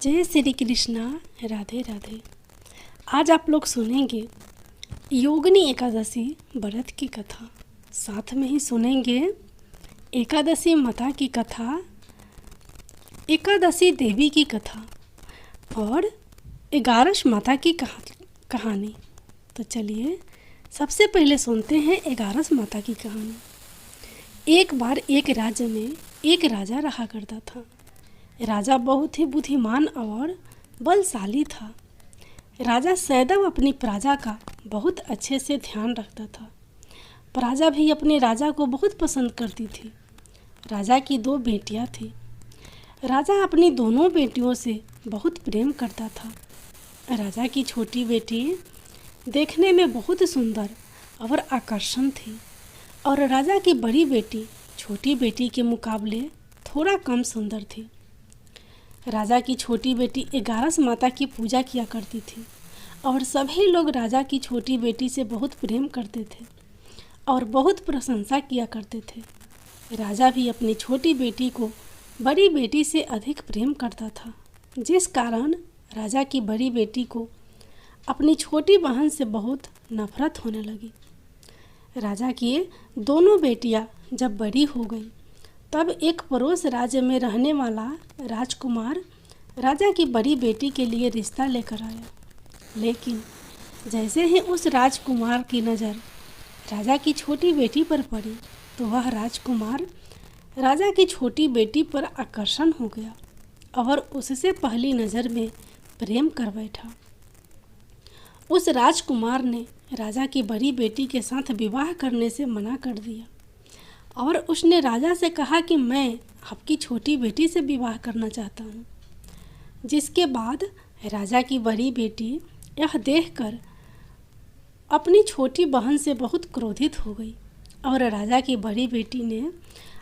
जय श्री कृष्णा। राधे राधे। आज आप लोग सुनेंगे योगिनी एकादशी व्रत की कथा, साथ में ही सुनेंगे एकादशी माता की कथा, एकादशी देवी की कथा और 11 माता की कहानी। तो चलिए सबसे पहले सुनते हैं 11 माता की कहानी। एक बार एक राज्य में एक राजा रहा करता था। राजा बहुत ही बुद्धिमान और बलशाली था। राजा सदैव अपनी प्रजा का बहुत अच्छे से ध्यान रखता था। प्रजा भी अपने राजा को बहुत पसंद करती थी। राजा की 2 बेटियां थीं। राजा अपनी दोनों बेटियों से बहुत प्रेम करता था। राजा की छोटी बेटी देखने में बहुत सुंदर और आकर्षण थी और राजा की बड़ी बेटी छोटी बेटी के मुकाबले थोड़ा कम सुंदर थी। राजा की छोटी बेटी 11 माता की पूजा किया करती थी और सभी लोग राजा की छोटी बेटी से बहुत प्रेम करते थे और बहुत प्रशंसा किया करते थे। राजा भी अपनी छोटी बेटी को बड़ी बेटी से अधिक प्रेम करता था, जिस कारण राजा की बड़ी बेटी को अपनी छोटी बहन से बहुत नफरत होने लगी। राजा की दोनों बेटियां जब बड़ी हो गई तब एक पड़ोस राज्य में रहने वाला राजकुमार राजा की बड़ी बेटी के लिए रिश्ता लेकर आया। लेकिन जैसे ही उस राजकुमार की नज़र राजा की छोटी बेटी पर पड़ी तो वह राजकुमार राजा की छोटी बेटी पर आकर्षण हो गया और उससे पहली नज़र में प्रेम कर बैठा। उस राजकुमार ने राजा की बड़ी बेटी के साथ विवाह करने से मना कर दिया और उसने राजा से कहा कि मैं आपकी छोटी बेटी से विवाह करना चाहता हूँ। जिसके बाद राजा की बड़ी बेटी यह देखकर अपनी छोटी बहन से बहुत क्रोधित हो गई और राजा की बड़ी बेटी ने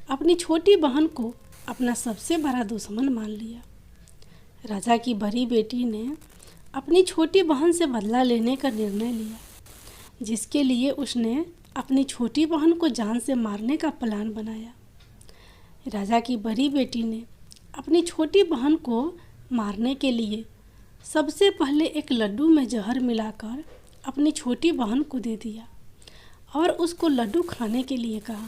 अपनी छोटी बहन को अपना सबसे बड़ा दुश्मन मान लिया। राजा की बड़ी बेटी ने अपनी छोटी बहन से बदला लेने का निर्णय लिया, जिसके लिए उसने अपनी छोटी बहन को जान से मारने का प्लान बनाया। राजा की बड़ी बेटी ने अपनी छोटी बहन को मारने के लिए सबसे पहले एक लड्डू में जहर मिलाकर अपनी छोटी बहन को दे दिया और उसको लड्डू खाने के लिए कहा।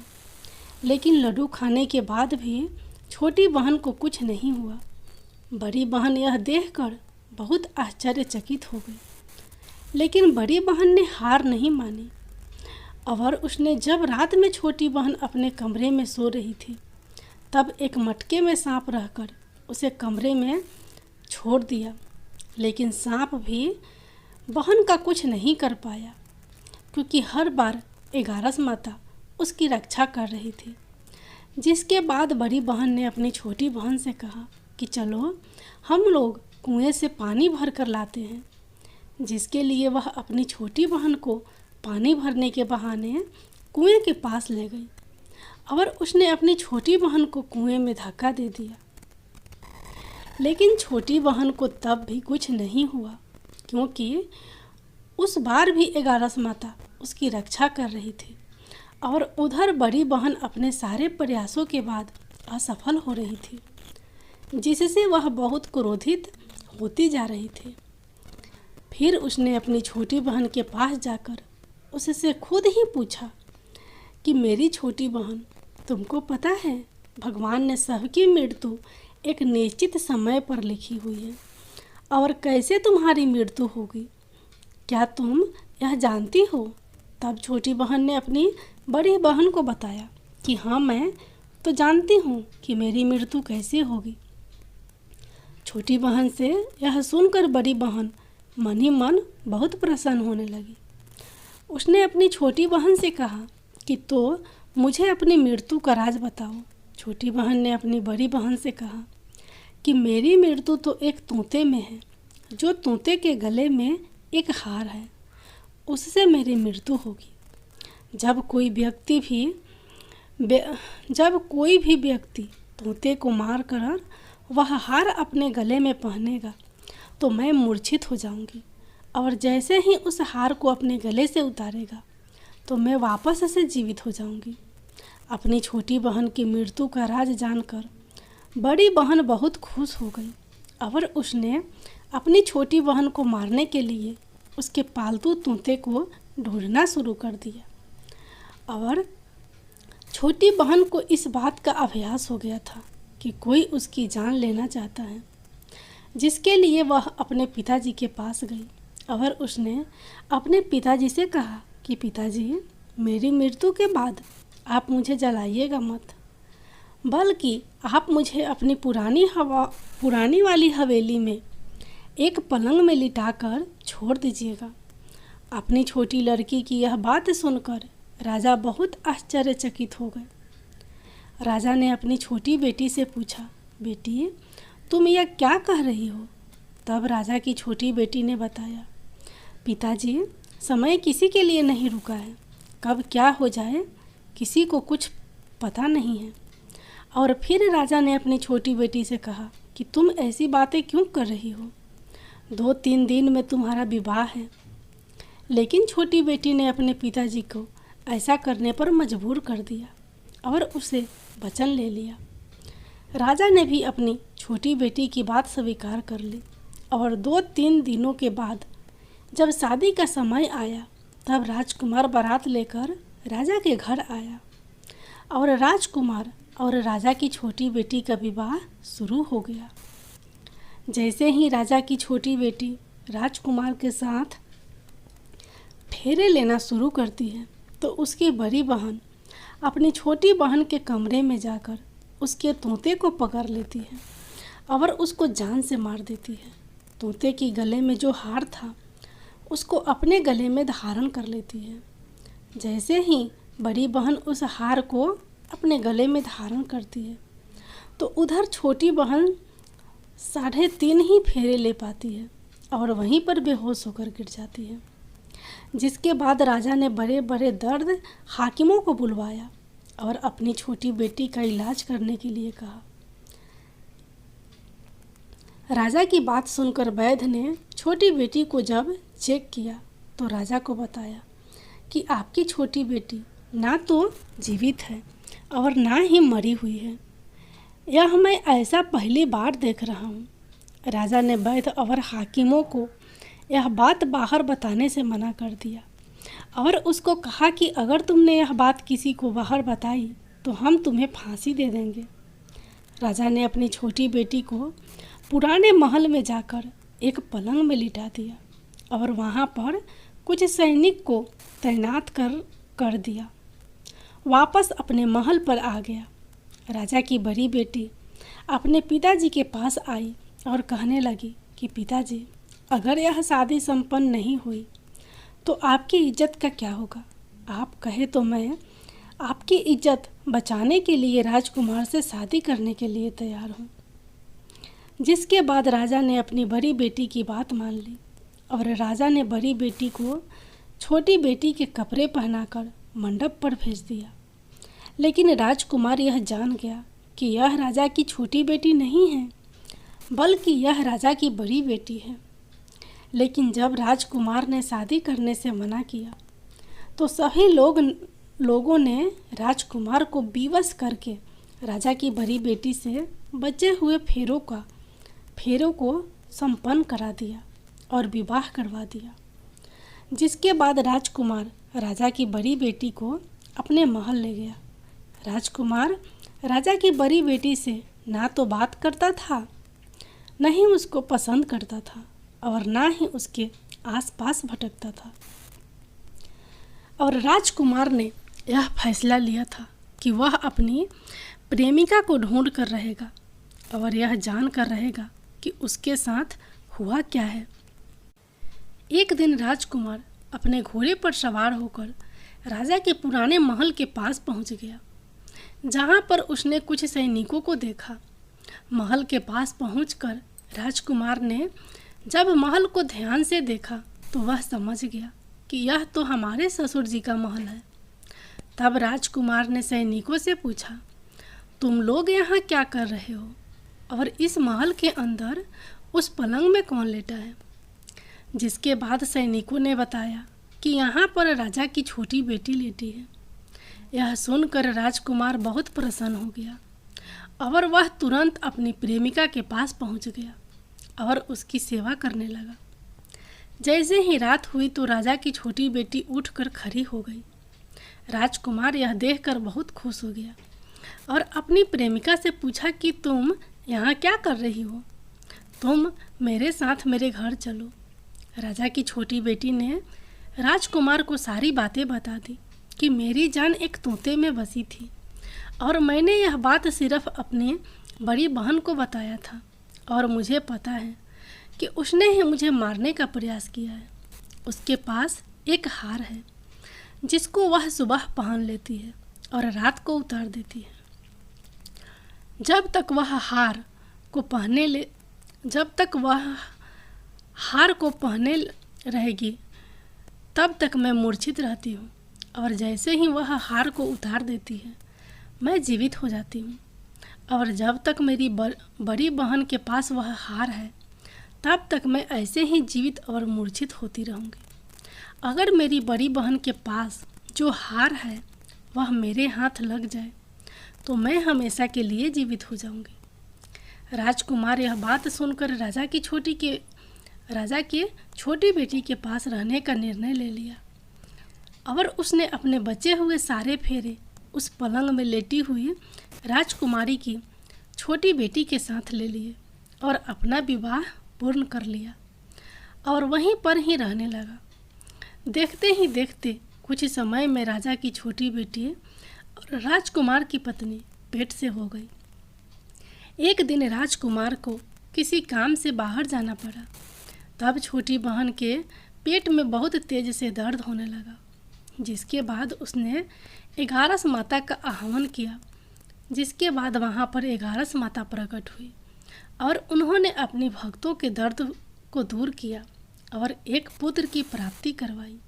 लेकिन लड्डू खाने के बाद भी छोटी बहन को कुछ नहीं हुआ। बड़ी बहन यह देखकर बहुत आश्चर्यचकित हो गई, लेकिन बड़ी बहन ने हार नहीं मानी और उसने जब रात में छोटी बहन अपने कमरे में सो रही थी तब एक मटके में सांप रहकर उसे कमरे में छोड़ दिया। लेकिन सांप भी बहन का कुछ नहीं कर पाया, क्योंकि हर बार 11 माता उसकी रक्षा कर रही थी। जिसके बाद बड़ी बहन ने अपनी छोटी बहन से कहा कि चलो हम लोग कुएं से पानी भर कर लाते हैं। जिसके लिए वह अपनी छोटी बहन को पानी भरने के बहाने कुएं के पास ले गई और उसने अपनी छोटी बहन को कुएं में धक्का दे दिया। लेकिन छोटी बहन को तब भी कुछ नहीं हुआ, क्योंकि उस बार भी 11 माता उसकी रक्षा कर रही थी और उधर बड़ी बहन अपने सारे प्रयासों के बाद असफल हो रही थी, जिससे वह बहुत क्रोधित होती जा रही थी। फिर उसने अपनी छोटी बहन के पास जाकर उससे खुद ही पूछा कि मेरी छोटी बहन, तुमको पता है भगवान ने सबकी मृत्यु एक निश्चित समय पर लिखी हुई है और कैसे तुम्हारी मृत्यु होगी, क्या तुम यह जानती हो? तब छोटी बहन ने अपनी बड़ी बहन को बताया कि हाँ, मैं तो जानती हूँ कि मेरी मृत्यु कैसे होगी। छोटी बहन से यह सुनकर बड़ी बहन मन ही मन बहुत प्रसन्न होने लगी। उसने अपनी छोटी बहन से कहा कि तो मुझे अपनी मृत्यु का राज बताओ। छोटी बहन ने अपनी बड़ी बहन से कहा कि मेरी मृत्यु तो एक तोते में है, जो तोते के गले में एक हार है, उससे मेरी मृत्यु होगी। जब कोई भी व्यक्ति तोते को मार कर वह हार अपने गले में पहनेगा तो मैं मूर्छित हो जाऊंगी, और जैसे ही उस हार को अपने गले से उतारेगा तो मैं वापस से जीवित हो जाऊंगी। अपनी छोटी बहन की मृत्यु का राज जानकर बड़ी बहन बहुत खुश हो गई और उसने अपनी छोटी बहन को मारने के लिए उसके पालतू तोते को ढूंढना शुरू कर दिया। और छोटी बहन को इस बात का अभ्यास हो गया था कि कोई उसकी जान लेना चाहता है, जिसके लिए वह अपने पिताजी के पास गई और उसने अपने पिताजी से कहा कि पिताजी, मेरी मृत्यु के बाद आप मुझे जलाइएगा मत, बल्कि आप मुझे अपनी पुरानी वाली हवेली में एक पलंग में लिटाकर छोड़ दीजिएगा। अपनी छोटी लड़की की यह बात सुनकर राजा बहुत आश्चर्यचकित हो गए। राजा ने अपनी छोटी बेटी से पूछा, बेटी, तुम यह क्या कह रही हो? तब राजा की छोटी बेटी ने बताया, पिताजी, समय किसी के लिए नहीं रुका है, कब क्या हो जाए किसी को कुछ पता नहीं है। और फिर राजा ने अपनी छोटी बेटी से कहा कि तुम ऐसी बातें क्यों कर रही हो? 2-3 दिन में तुम्हारा विवाह है। लेकिन छोटी बेटी ने अपने पिताजी को ऐसा करने पर मजबूर कर दिया और उसे वचन ले लिया। राजा ने भी अपनी छोटी बेटी की बात स्वीकार कर ली और 2-3 दिनों के बाद जब शादी का समय आया तब राजकुमार बारात लेकर राजा के घर आया और राजकुमार और राजा की छोटी बेटी का विवाह शुरू हो गया। जैसे ही राजा की छोटी बेटी राजकुमार के साथ फेरे लेना शुरू करती है तो उसकी बड़ी बहन अपनी छोटी बहन के कमरे में जाकर उसके तोते को पकड़ लेती है और उसको जान से मार देती है। तोते की गले में जो हार था उसको अपने गले में धारण कर लेती है। जैसे ही बड़ी बहन उस हार को अपने गले में धारण करती है तो उधर छोटी बहन 3.5 ही फेरे ले पाती है और वहीं पर बेहोश होकर गिर जाती है। जिसके बाद राजा ने बड़े बड़े दर्द हाकिमों को बुलवाया और अपनी छोटी बेटी का इलाज करने के लिए कहा। राजा की बात सुनकर वैद्य ने छोटी बेटी को जब चेक किया तो राजा को बताया कि आपकी छोटी बेटी ना तो जीवित है और ना ही मरी हुई है। यह मैं ऐसा पहली बार देख रहा हूँ। राजा ने वैद्य और हाकिमों को यह बात बाहर बताने से मना कर दिया और उसको कहा कि अगर तुमने यह बात किसी को बाहर बताई तो हम तुम्हें फांसी दे देंगे। राजा ने अपनी छोटी बेटी को पुराने महल में जाकर एक पलंग में लिटा दिया और वहाँ पर कुछ सैनिक को तैनात कर दिया। वापस अपने महल पर आ गया। राजा की बड़ी बेटी अपने पिताजी के पास आई और कहने लगी कि पिताजी, अगर यह शादी संपन्न नहीं हुई तो आपकी इज्जत का क्या होगा? आप कहे तो मैं आपकी इज्जत बचाने के लिए राजकुमार से शादी करने के लिए तैयार हूँ। जिसके बाद राजा ने अपनी बड़ी बेटी की बात मान ली और राजा ने बड़ी बेटी को छोटी बेटी के कपड़े पहनाकर मंडप पर भेज दिया। लेकिन राजकुमार यह जान गया कि यह राजा की छोटी बेटी नहीं है, बल्कि यह राजा की बड़ी बेटी है। लेकिन जब राजकुमार ने शादी करने से मना किया तो सभी लोगों ने राजकुमार को विवश करके राजा की बड़ी बेटी से बचे हुए फेरों को संपन्न करा दिया और विवाह करवा दिया। जिसके बाद राजकुमार राजा की बड़ी बेटी को अपने महल ले गया। राजकुमार राजा की बड़ी बेटी से ना तो बात करता था, न ही उसको पसंद करता था और ना ही उसके आसपास भटकता था। और राजकुमार ने यह फैसला लिया था कि वह अपनी प्रेमिका को ढूंढ कर रहेगा और यह जान कर रहेगा कि उसके साथ हुआ क्या है। एक दिन राजकुमार अपने घोड़े पर सवार होकर राजा के पुराने महल के पास पहुंच गया, जहां पर उसने कुछ सैनिकों को देखा। महल के पास पहुंचकर राजकुमार ने जब महल को ध्यान से देखा तो वह समझ गया कि यह तो हमारे ससुर जी का महल है। तब राजकुमार ने सैनिकों से पूछा, तुम लोग यहाँ क्या कर रहे हो और इस महल के अंदर उस पलंग में कौन लेटा है? जिसके बाद सैनिकों ने बताया कि यहाँ पर राजा की छोटी बेटी लेटी है। यह सुनकर राजकुमार बहुत प्रसन्न हो गया और वह तुरंत अपनी प्रेमिका के पास पहुँच गया और उसकी सेवा करने लगा। जैसे ही रात हुई तो राजा की छोटी बेटी उठकर खड़ी हो गई। राजकुमार यह देखकर बहुत खुश हो गया और अपनी प्रेमिका से पूछा कि तुम यहाँ क्या कर रही हो? तुम मेरे साथ मेरे घर चलो। राजा की छोटी बेटी ने राजकुमार को सारी बातें बता दी कि मेरी जान एक तोते में बसी थी और मैंने यह बात सिर्फ अपनी बड़ी बहन को बताया था और मुझे पता है कि उसने ही मुझे मारने का प्रयास किया है। उसके पास एक हार है जिसको वह सुबह पहन लेती है और रात को उतार देती है। जब तक वह हार को पहने रहेगी तब तक मैं मूर्छित रहती हूँ और जैसे ही वह हार को उतार देती है मैं जीवित हो जाती हूँ। और जब तक मेरी बड़ी बहन के पास वह हार है तब तक मैं ऐसे ही जीवित और मूर्छित होती रहूँगी। अगर मेरी बड़ी बहन के पास जो हार है वह मेरे हाथ लग जाए तो मैं हमेशा के लिए जीवित हो जाऊँगी। राजकुमार यह बात सुनकर राजा की छोटी बेटी के पास रहने का निर्णय ले लिया और उसने अपने बचे हुए सारे फेरे उस पलंग में लेटी हुई राजकुमारी की छोटी बेटी के साथ ले लिए और अपना विवाह पूर्ण कर लिया और वहीं पर ही रहने लगा। देखते ही देखते कुछ समय में राजा की छोटी बेटी और राजकुमार की पत्नी पेट से हो गई। एक दिन राजकुमार को किसी काम से बाहर जाना पड़ा। तब छोटी बहन के पेट में बहुत तेज से दर्द होने लगा, जिसके बाद उसने 11 माता का आह्वान किया। जिसके बाद वहाँ पर 11 माता प्रकट हुई और उन्होंने अपनी भक्तों के दर्द को दूर किया और एक पुत्र की प्राप्ति करवाई।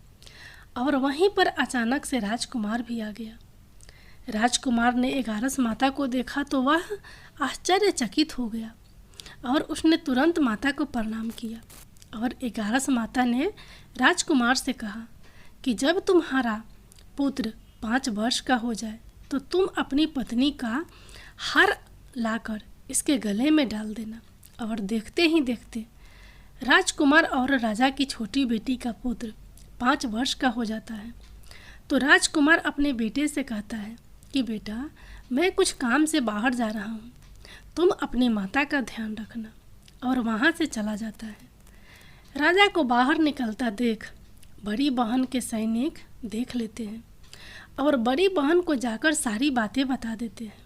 और वहीं पर अचानक से राजकुमार भी आ गया। राजकुमार ने 11 माता को देखा तो वह आश्चर्यचकित हो गया और उसने तुरंत माता को प्रणाम किया। और 11 माता ने राजकुमार से कहा कि जब तुम्हारा पुत्र 5 वर्ष का हो जाए तो तुम अपनी पत्नी का हार लाकर इसके गले में डाल देना। और देखते ही देखते राजकुमार और राजा की छोटी बेटी का पुत्र 5 वर्ष का हो जाता है। तो राजकुमार अपने बेटे से कहता है कि बेटा, मैं कुछ काम से बाहर जा रहा हूँ, तुम अपनी माता का ध्यान रखना। और वहाँ से चला जाता है। राजा को बाहर निकलता देख बड़ी बहन के सैनिक देख लेते हैं और बड़ी बहन को जाकर सारी बातें बता देते हैं।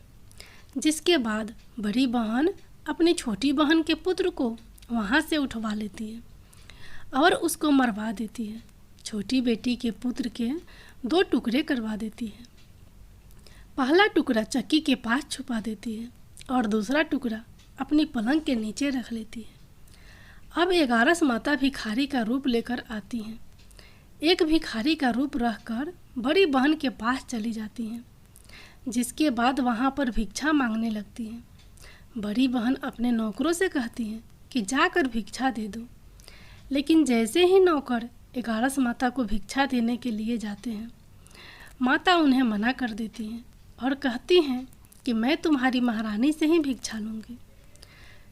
जिसके बाद बड़ी बहन अपनी छोटी बहन के पुत्र को वहाँ से उठवा लेती है और उसको मरवा देती है। छोटी बेटी के पुत्र के 2 टुकड़े करवा देती है। पहला टुकड़ा चक्की के पास छुपा देती है और दूसरा टुकड़ा अपनी पलंग के नीचे रख लेती है। अब 11 माता भिखारी का रूप लेकर आती हैं। एक भिखारी का रूप रखकर बड़ी बहन के पास चली जाती हैं। जिसके बाद वहाँ पर भिक्षा मांगने लगती हैं। बड़ी बहन अपने नौकरों से कहती हैं कि जाकर भिक्षा दे दो। लेकिन जैसे ही नौकर 11 माता को भिक्षा देने के लिए जाते हैं, माता उन्हें मना कर देती हैं और कहती हैं कि मैं तुम्हारी महारानी से ही भिक्षा लूँगी।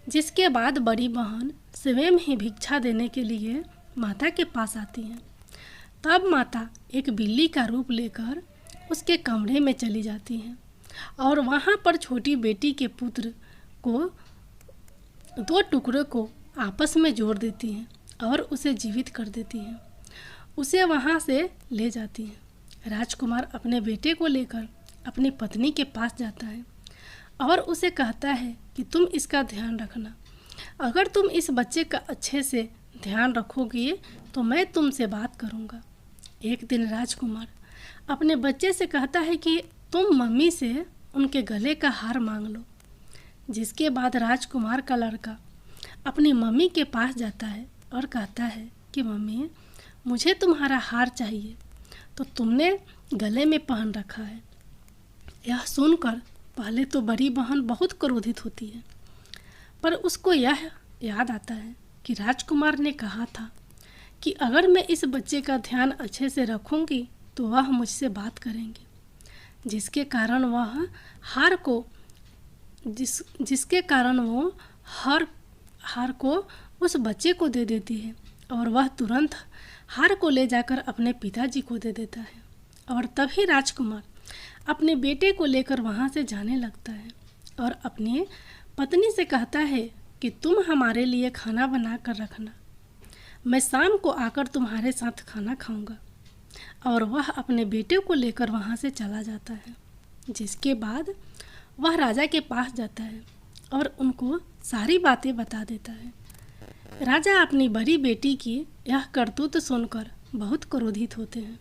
जिसके बाद बड़ी बहन स्वयं ही भिक्षा देने के लिए माता के पास आती हैं। तब माता एक बिल्ली का रूप लेकर उसके कमरे में चली जाती हैं और वहाँ पर छोटी बेटी के पुत्र को 2 टुकड़ों को आपस में जोड़ देती हैं और उसे जीवित कर देती हैं। उसे वहाँ से ले जाती हैं। राजकुमार अपने बेटे को लेकर अपनी पत्नी के पास जाता है और उसे कहता है कि तुम इसका ध्यान रखना। अगर तुम इस बच्चे का अच्छे से ध्यान रखोगी तो मैं तुमसे बात करूँगा। एक दिन राजकुमार अपने बच्चे से कहता है कि तुम मम्मी से उनके गले का हार मांग लो। जिसके बाद राजकुमार का लड़का अपनी मम्मी के पास जाता है और कहता है कि मम्मी, मुझे तुम्हारा हार चाहिए, तो तुमने गले में पहन रखा है। यह सुनकर पहले तो बड़ी बहन बहुत क्रोधित होती है, पर उसको यह याद आता है कि राजकुमार ने कहा था कि अगर मैं इस बच्चे का ध्यान अच्छे से रखूंगी तो वह मुझसे बात करेंगे। जिसके कारण वो हर हार को उस बच्चे को दे देती है और वह तुरंत हार को ले जाकर अपने पिताजी को दे देता है। और तभी राजकुमार अपने बेटे को लेकर वहाँ से जाने लगता है और अपनी पत्नी से कहता है कि तुम हमारे लिए खाना बना कर रखना, मैं शाम को आकर तुम्हारे साथ खाना खाऊंगा। और वह अपने बेटे को लेकर वहाँ से चला जाता है, जिसके बाद वह राजा के पास जाता है और उनको सारी बातें बता देता है। राजा अपनी बड़ी बेटी की यह करतूत सुनकर बहुत क्रोधित होते हैं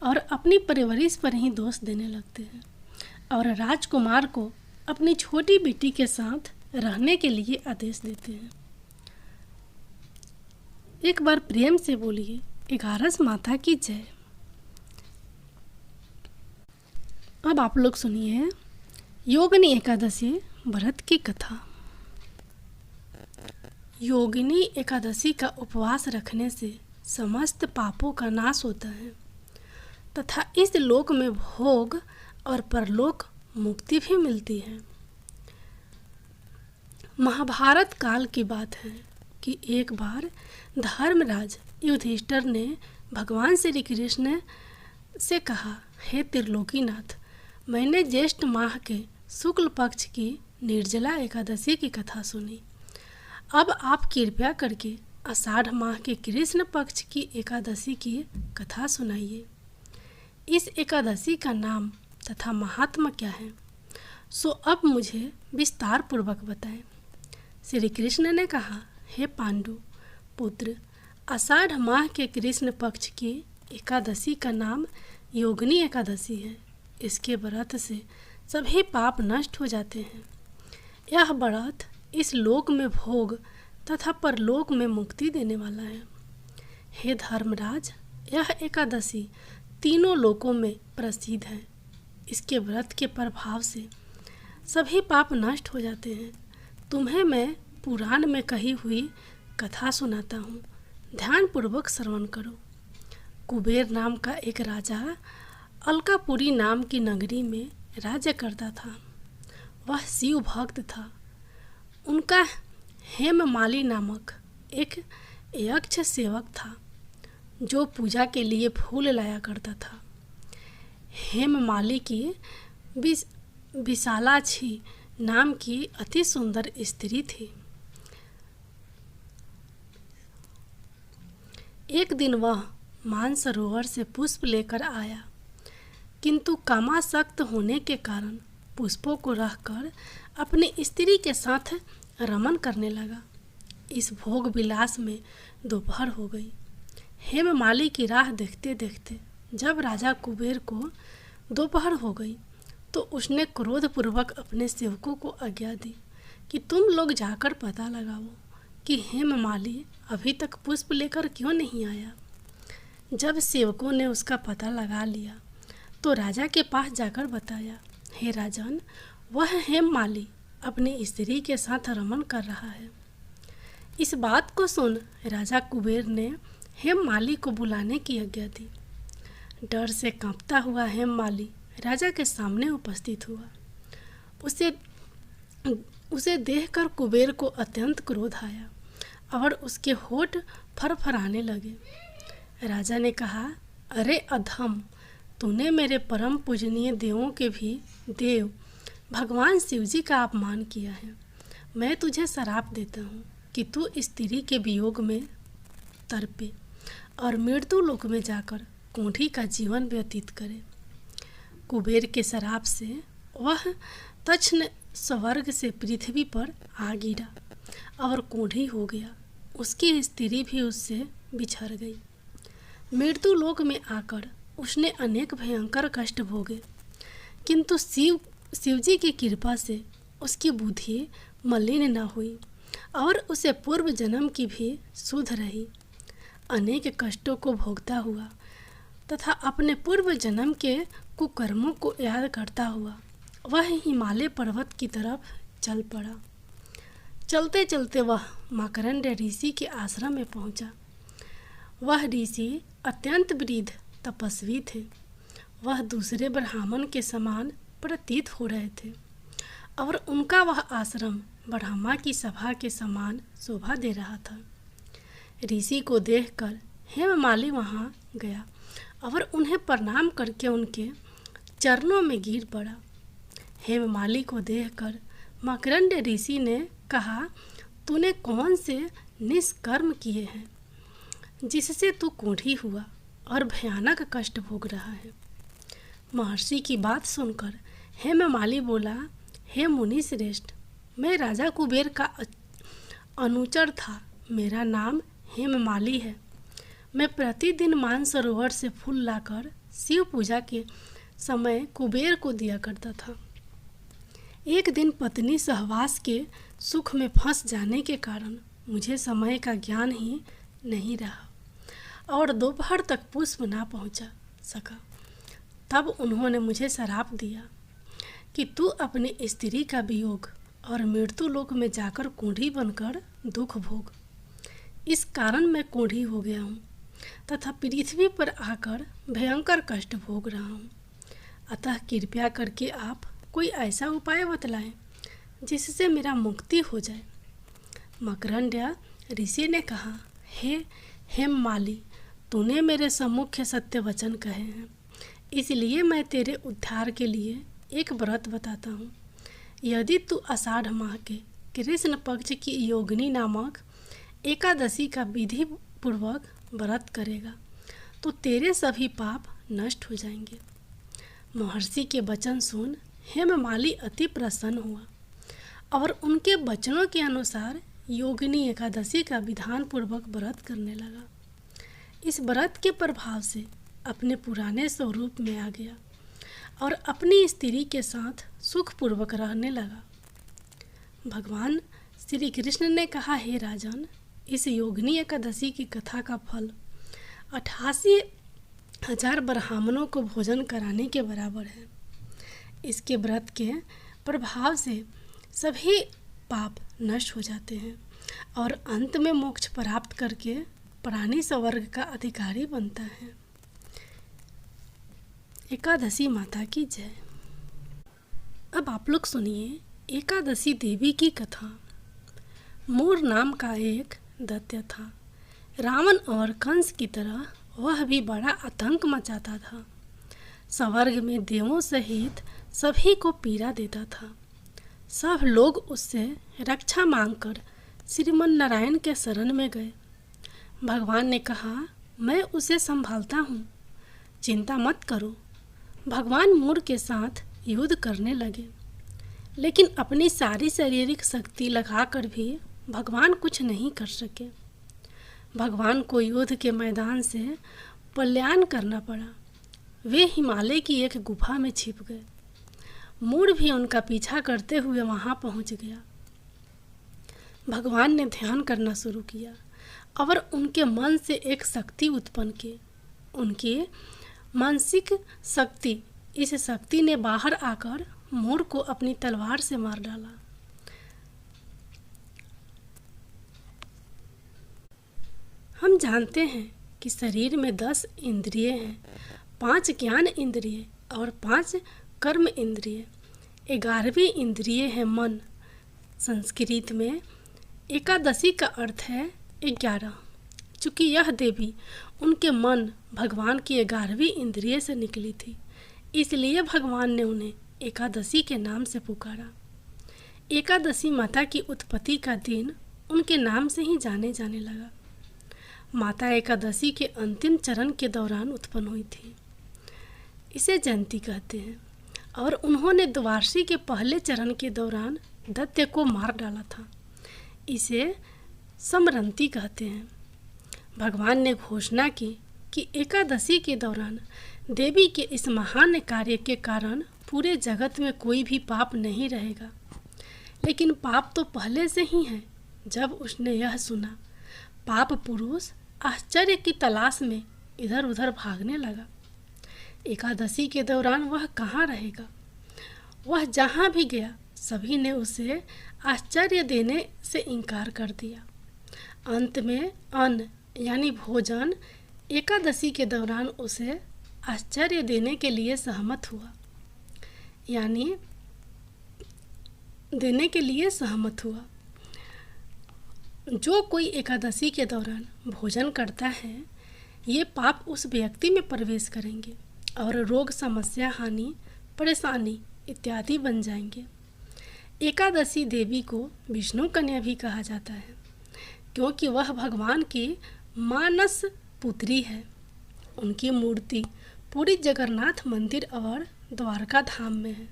और अपनी परवरिश पर ही दोष देने लगते हैं और राजकुमार को अपनी छोटी बेटी के साथ रहने के लिए आदेश देते हैं। एक बार प्रेम से बोलिए, 11 माता की जय। अब आप लोग सुनिए योगिनी एकादशी व्रत की कथा। योगिनी एकादशी का उपवास रखने से समस्त पापों का नाश होता है तथा इस लोक में भोग और परलोक मुक्ति भी मिलती है। महाभारत काल की बात है कि एक बार धर्मराज युधिष्ठिर ने भगवान श्री कृष्ण से कहा, हे त्रिलोकीनाथ, मैंने ज्येष्ठ माह के शुक्ल पक्ष की निर्जला एकादशी की कथा सुनी। अब आप कृपया करके आषाढ़ माह के कृष्ण पक्ष की एकादशी की कथा सुनाइए। इस एकादशी का नाम तथा महात्मा क्या है, सो अब मुझे विस्तार पूर्वक बताएं। श्री कृष्ण ने कहा, हे पांडु पुत्र, आषाढ़ माह के कृष्ण पक्ष की एकादशी का नाम योगिनी एकादशी है। इसके व्रत से सभी पाप नष्ट हो जाते हैं। यह व्रत इस लोक में भोग तथा परलोक में मुक्ति देने वाला है। हे धर्मराज, यह एकादशी तीनों लोकों में प्रसिद्ध है। इसके व्रत के प्रभाव से सभी पाप नष्ट हो जाते हैं। तुम्हें मैं पुराण में कही हुई कथा सुनाता हूँ, ध्यानपूर्वक श्रवण करो। कुबेर नाम का एक राजा अलकापुरी नाम की नगरी में राज्य करता था। वह शिव भक्त था। उनका हेममाली नामक एक यक्ष सेवक था जो पूजा के लिए फूल लाया करता था। हेममाली की विशालाक्षी नाम की अति सुंदर स्त्री थी। एक दिन वह मानसरोवर से पुष्प लेकर आया, किंतु कामासक्त होने के कारण पुष्पों को रखकर अपनी स्त्री के साथ रमन करने लगा। इस भोग विलास में दोपहर हो गई। हेममाली की राह देखते देखते जब राजा कुबेर को दोपहर हो गई तो उसने क्रोधपूर्वक अपने सेवकों को आज्ञा दी कि तुम लोग जाकर पता लगाओ कि हेममाली अभी तक पुष्प लेकर क्यों नहीं आया। जब सेवकों ने उसका पता लगा लिया तो राजा के पास जाकर बताया, हे राजन, वह हेममाली अपनी स्त्री के साथ रमन कर रहा है। इस बात को सुन राजा कुबेर ने हेममाली को बुलाने की आज्ञा दी। डर से कांपता हुआ हेममाली राजा के सामने उपस्थित हुआ। उसे देखकर कुबेर को अत्यंत क्रोध आया और उसके होठ फरफराने लगे। राजा ने कहा, अरे अधम, तूने मेरे परम पूजनीय देवों के भी देव भगवान शिवजी का अपमान किया है। मैं तुझे श्राप देता हूँ कि तू स्त्री के वियोग में तड़पे और मृत्यु लोक में जाकर कोढ़ी का जीवन व्यतीत करे। कुबेर के श्राप से वह तक्षण स्वर्ग से पृथ्वी पर आ गिरा और कोढ़ी हो गया। उसकी स्त्री भी उससे बिछड़ गई। मृत्यु लोक में आकर उसने अनेक भयंकर कष्ट भोगे, किंतु शिवजी की कृपा से उसकी बुद्धि मलिन न हुई और उसे पूर्व जन्म की भी सुध रही। अनेक कष्टों को भोगता हुआ तथा अपने पूर्व जन्म के कुकर्मों को याद करता हुआ वह हिमालय पर्वत की तरफ चल पड़ा। चलते चलते वह मकरंद ऋषि के आश्रम में पहुंचा। वह ऋषि अत्यंत वृद्ध तपस्वी थे। वह दूसरे ब्राह्मण के समान प्रतीत हो रहे थे और उनका वह आश्रम ब्रह्मा की सभा के समान शोभा दे रहा था। ऋषि को देखकर हेममाली वहाँ गया और उन्हें प्रणाम करके उनके चरणों में गिर पड़ा। हेममाली को देखकर मकरंद ऋषि ने कहा, तूने कौन से निष्कर्म किए हैं जिससे तू कोढ़ी हुआ और भयानक कष्ट भोग रहा है। महर्षि की बात सुनकर हेममाली बोला, हे मुनि श्रेष्ठ, मैं राजा कुबेर का अनुचर था। मेरा नाम हेममाली है। मैं प्रतिदिन मानसरोवर से फूल लाकर शिव पूजा के समय कुबेर को दिया करता था। एक दिन पत्नी सहवास के सुख में फंस जाने के कारण मुझे समय का ज्ञान ही नहीं रहा और दोपहर तक पुष्प ना पहुंचा सका। तब उन्होंने मुझे श्राप दिया कि तू अपनी स्त्री का वियोग और मृत्यु लोक में जाकर कोढ़ी बनकर दुख भोग। इस कारण मैं कोढ़ी हो गया हूँ तथा पृथ्वी पर आकर भयंकर कष्ट भोग रहा हूँ। अतः कृपया करके आप कोई ऐसा उपाय बतलाएं जिससे मेरा मुक्ति हो जाए। मकरंद ऋषि ने कहा, हे हेममाली, तूने मेरे सम्मुख सत्य वचन कहे हैं, इसलिए मैं तेरे उद्धार के लिए एक व्रत बताता हूँ। यदि तू आषाढ़ माह के कृष्ण पक्ष की योगिनी नामक एकादशी का विधि पूर्वक व्रत करेगा तो तेरे सभी पाप नष्ट हो जाएंगे। महर्षि के वचन सुन हेममाली अति प्रसन्न हुआ और उनके वचनों के अनुसार योगिनी एकादशी का विधान पूर्वक व्रत करने लगा। इस व्रत के प्रभाव से अपने पुराने स्वरूप में आ गया और अपनी स्त्री के साथ सुखपूर्वक रहने लगा। भगवान श्री कृष्ण ने कहा, हे राजन, इस योगिनी एकादशी की कथा का फल 88,000 ब्राह्मणों को भोजन कराने के बराबर है। इसके व्रत के प्रभाव से सभी पाप नष्ट हो जाते हैं और अंत में मोक्ष प्राप्त करके प्राणी स्वर्ग का अधिकारी बनता है। एकादशी माता की जय। अब आप लोग सुनिए एकादशी देवी की कथा। मूर नाम का एक दैत्य था। रावण और कंस की तरह वह भी बड़ा आतंक मचाता था। स्वर्ग में देवों सहित सभी को पीड़ा देता था। सब लोग उससे रक्षा मांगकर श्रीमन नारायण के शरण में गए। भगवान ने कहा, मैं उसे संभालता हूँ, चिंता मत करो। भगवान मूर के साथ युद्ध करने लगे, लेकिन अपनी सारी शारीरिक शक्ति लगाकर भी भगवान कुछ नहीं कर सके। भगवान को युद्ध के मैदान से पलायन करना पड़ा। वे हिमालय की एक गुफा में छिप गए। मूर भी उनका पीछा करते हुए वहां पहुंच गया। भगवान ने ध्यान करना शुरू किया और उनके मन से एक शक्ति उत्पन्न की। उनकी मानसिक शक्ति, इस शक्ति ने बाहर आकर मूर को अपनी तलवार से मार डाला। हम जानते हैं कि शरीर में 10 इंद्रिय हैं, 5 ज्ञान इंद्रिय और 5 कर्म इंद्रिय। 11वीं इंद्रिय है मन। संस्कृत में एकादशी का अर्थ है 11। चूँकि यह देवी उनके मन भगवान की 11वीं इंद्रिय से निकली थी, इसलिए भगवान ने उन्हें एकादशी के नाम से पुकारा। एकादशी माता की उत्पत्ति का दिन उनके नाम से ही जाने जाने लगा। माता एकादशी के अंतिम चरण के दौरान उत्पन्न हुई थी। इसे जयंती कहते हैं और उन्होंने द्वादशी के पहले चरण के दौरान दैत्य को मार डाला था। इसे समरंती कहते हैं। भगवान ने घोषणा की कि एकादशी के दौरान देवी के इस महान कार्य के कारण पूरे जगत में कोई भी पाप नहीं रहेगा। लेकिन पाप तो पहले से ही है। जब उसने यह सुना, पाप पुरुष आश्चर्य की तलाश में इधर उधर भागने लगा। एकादशी के दौरान वह कहाँ रहेगा? वह जहाँ भी गया सभी ने उसे आश्चर्य देने से इनकार कर दिया। अंत में अन्न यानी भोजन एकादशी के दौरान उसे आश्चर्य देने के लिए सहमत हुआ। यानी देने के लिए सहमत हुआ। जो कोई एकादशी के दौरान भोजन करता है, ये पाप उस व्यक्ति में प्रवेश करेंगे और रोग, समस्या, हानि, परेशानी इत्यादि बन जाएंगे। एकादशी देवी को विष्णु कन्या भी कहा जाता है, क्योंकि वह भगवान की मानस पुत्री है। उनकी मूर्ति पूरी जगन्नाथ मंदिर और द्वारका धाम में है।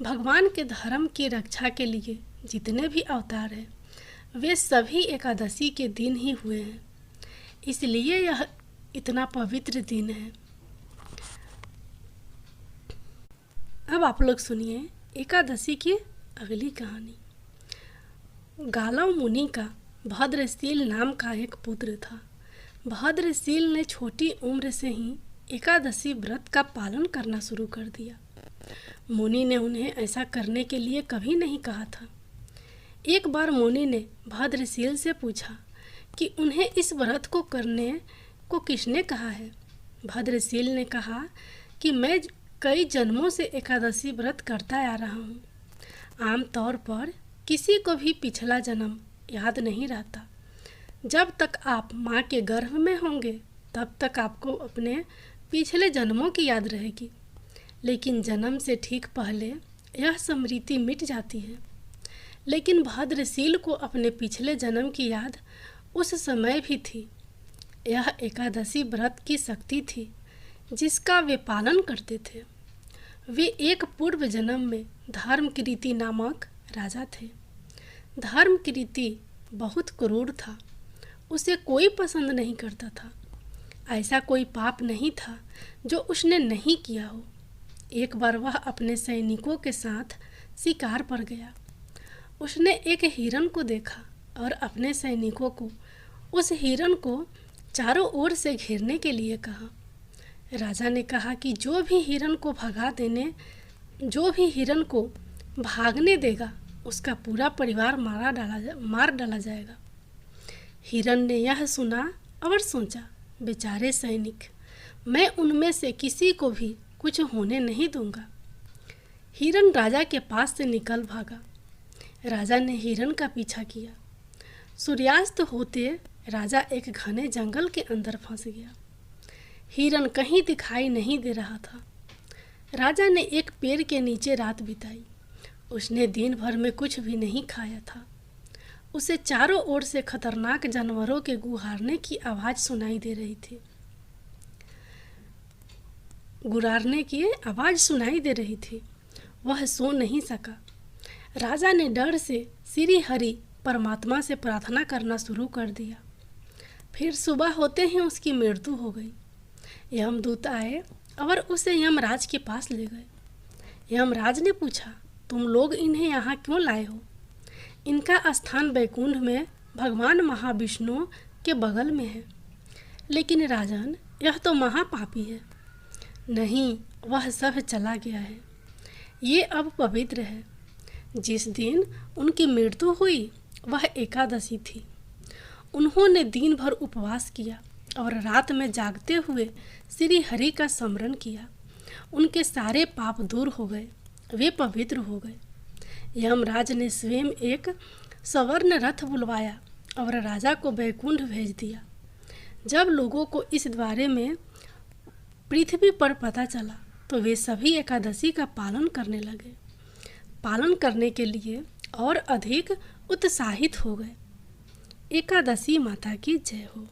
भगवान के धर्म की रक्षा के लिए जितने भी अवतार हैं, वे सभी एकादशी के दिन ही हुए हैं, इसलिए यह इतना पवित्र दिन है। अब आप लोग सुनिए एकादशी की अगली कहानी। गालव मुनि का भद्रशील नाम का एक पुत्र था। भद्रशील ने छोटी उम्र से ही एकादशी व्रत का पालन करना शुरू कर दिया। मुनि ने उन्हें ऐसा करने के लिए कभी नहीं कहा था। एक बार मुनि ने भद्रशील से पूछा कि उन्हें इस व्रत को करने को किसने कहा है। भद्रशील ने कहा कि मैं कई जन्मों से एकादशी व्रत करता आ रहा हूँ। आमतौर पर किसी को भी पिछला जन्म याद नहीं रहता। जब तक आप माँ के गर्भ में होंगे तब तक आपको अपने पिछले जन्मों की याद रहेगी, लेकिन जन्म से ठीक पहले यह स्मृति मिट जाती है। लेकिन भद्रशील को अपने पिछले जन्म की याद उस समय भी थी। यह एकादशी व्रत की शक्ति थी जिसका वे पालन करते थे। वे एक पूर्व जन्म में धर्मकीर्ति नामक राजा थे। धर्मकीर्ति बहुत क्रूर था, उसे कोई पसंद नहीं करता था। ऐसा कोई पाप नहीं था जो उसने नहीं किया हो। एक बार वह अपने सैनिकों के साथ शिकार पर गया। उसने एक हिरण को देखा और अपने सैनिकों को उस हिरण को चारों ओर से घेरने के लिए कहा। राजा ने कहा कि जो भी हिरण को भागने देगा उसका पूरा परिवार मार डाला जाएगा। हिरण ने यह सुना और सोचा, बेचारे सैनिक, मैं उनमें से किसी को भी कुछ होने नहीं दूंगा। हिरण राजा के पास से निकल भागा। राजा ने हिरण का पीछा किया। सूर्यास्त होते राजा एक घने जंगल के अंदर फंस गया। हिरण कहीं दिखाई नहीं दे रहा था। राजा ने एक पेड़ के नीचे रात बिताई। उसने दिन भर में कुछ भी नहीं खाया था। उसे चारों ओर से खतरनाक जानवरों के गुहारने की आवाज़ सुनाई दे रही थी। वह सो नहीं सका। राजा ने डर से श्री हरि परमात्मा से प्रार्थना करना शुरू कर दिया। फिर सुबह होते ही उसकी मृत्यु हो गई। यमदूत आए और उसे यमराज के पास ले गए। यमराज ने पूछा, तुम लोग इन्हें यहाँ क्यों लाए हो? इनका स्थान वैकुंठ में भगवान महाविष्णु के बगल में है। लेकिन राजन, यह तो महापापी है। नहीं, वह सब चला गया है। ये अब पवित्र है। जिस दिन उनकी मृत्यु हुई वह एकादशी थी। उन्होंने दिन भर उपवास किया और रात में जागते हुए श्री हरि का स्मरण किया। उनके सारे पाप दूर हो गए, वे पवित्र हो गए। यमराज ने स्वयं एक स्वर्ण रथ बुलवाया और राजा को वैकुंठ भेज दिया। जब लोगों को इस बारे में पृथ्वी पर पता चला तो वे सभी एकादशी का पालन करने लगे। पालन करने के लिए और अधिक उत्साहित हो गए। एकादशी माता की जय हो।